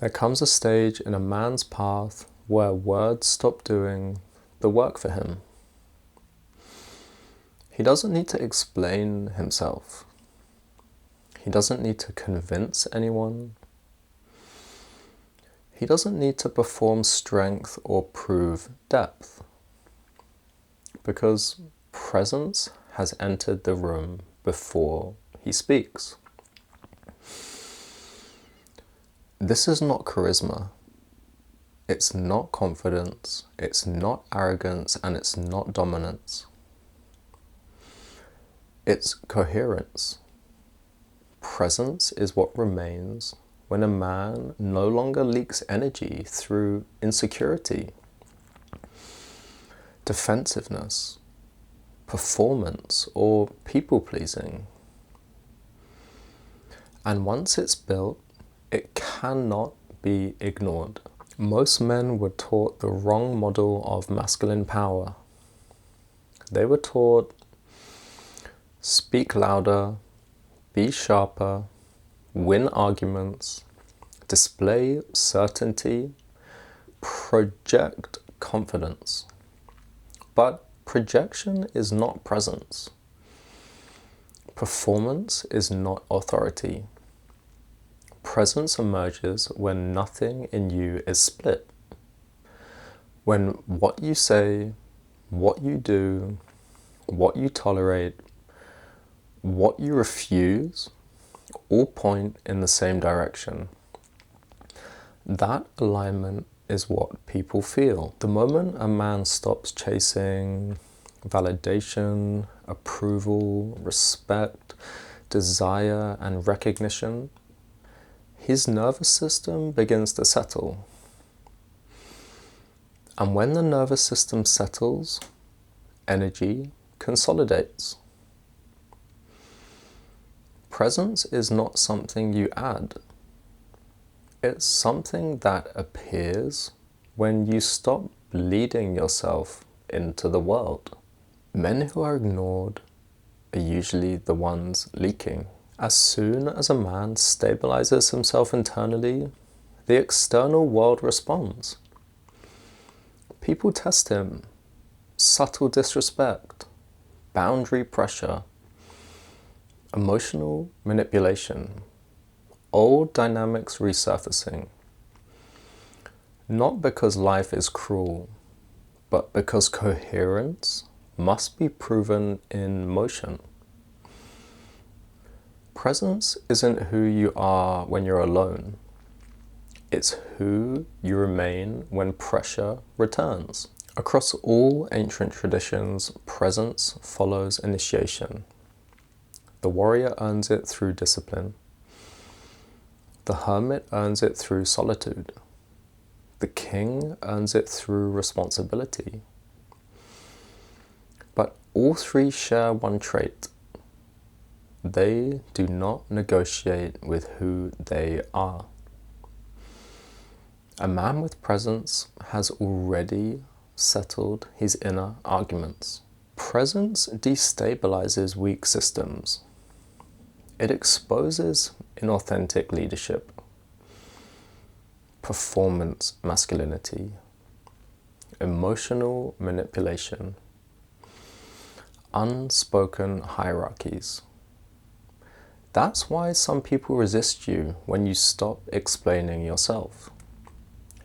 There comes a stage in a man's path where words stop doing the work for him. He doesn't need to explain himself. He doesn't need to convince anyone. He doesn't need to perform strength or prove depth, because presence has entered the room before he speaks. This is not charisma. It's not confidence. It's not arrogance, and it's not dominance. It's coherence. Presence is what remains when a man no longer leaks energy through insecurity, defensiveness, performance, or people-pleasing. And once it's built, it cannot be ignored. Most men were taught the wrong model of masculine power. They were taught, speak louder, be sharper, win arguments, display certainty, project confidence. But projection is not presence. Performance is not authority. Presence emerges when nothing in you is split. When what you say, what you do, what you tolerate, what you refuse, all point in the same direction. That alignment is what people feel. The moment a man stops chasing validation, approval, respect, desire, and recognition, his nervous system begins to settle. And when the nervous system settles, energy consolidates. Presence is not something you add. It's something that appears when you stop leading yourself into the world. Men who are ignored are usually the ones leaking. As soon as a man stabilizes himself internally, the external world responds. People test him, subtle disrespect, boundary pressure, emotional manipulation, old dynamics resurfacing. Not because life is cruel, but because coherence must be proven in motion. Presence isn't who you are when you're alone. It's who you remain when pressure returns. Across all ancient traditions, presence follows initiation. The warrior earns it through discipline. The hermit earns it through solitude. The king earns it through responsibility. But all three share one trait. They do not negotiate with who they are. A man with presence has already settled his inner arguments. Presence destabilizes weak systems. It exposes inauthentic leadership, performance masculinity, emotional manipulation, unspoken hierarchies. That's why some people resist you when you stop explaining yourself.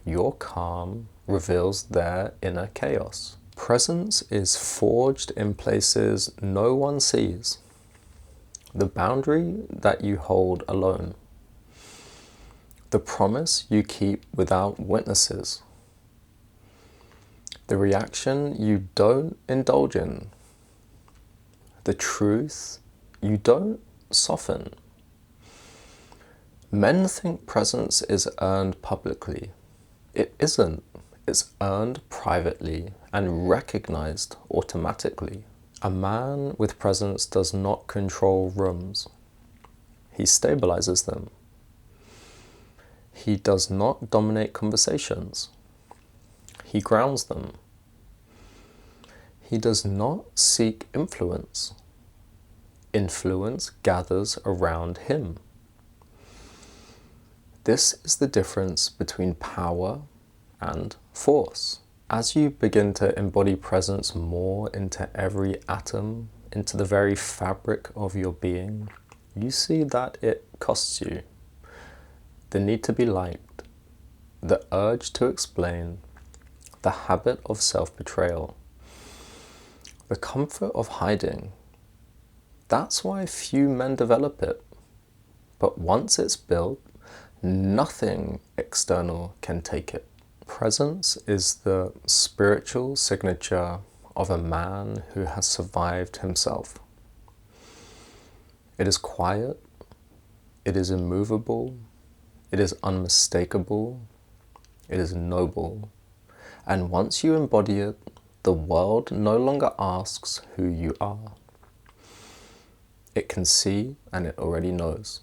Your calm reveals their inner chaos. Presence is forged in places no one sees. The boundary that you hold alone. The promise you keep without witnesses. The reaction you don't indulge in. The truth you don't soften. Men think presence is earned publicly. It isn't. It's earned privately and recognized automatically. A man with presence does not control rooms. He stabilizes them. He does not dominate conversations. He grounds them. He does not seek influence. Influence gathers around him. This is the difference between power and force. As you begin to embody presence more into every atom, into the very fabric of your being, you see that it costs you. The need to be liked, the urge to explain, the habit of self-betrayal, the comfort of hiding. That's why few men develop it. But once it's built, nothing external can take it. Presence is the spiritual signature of a man who has survived himself. It is quiet, it is immovable, it is unmistakable, it is noble. And once you embody it, the world no longer asks who you are. It can see and it already knows.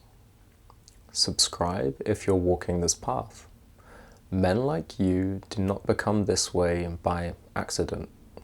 Subscribe if you're walking this path. Men like you do not become this way by accident.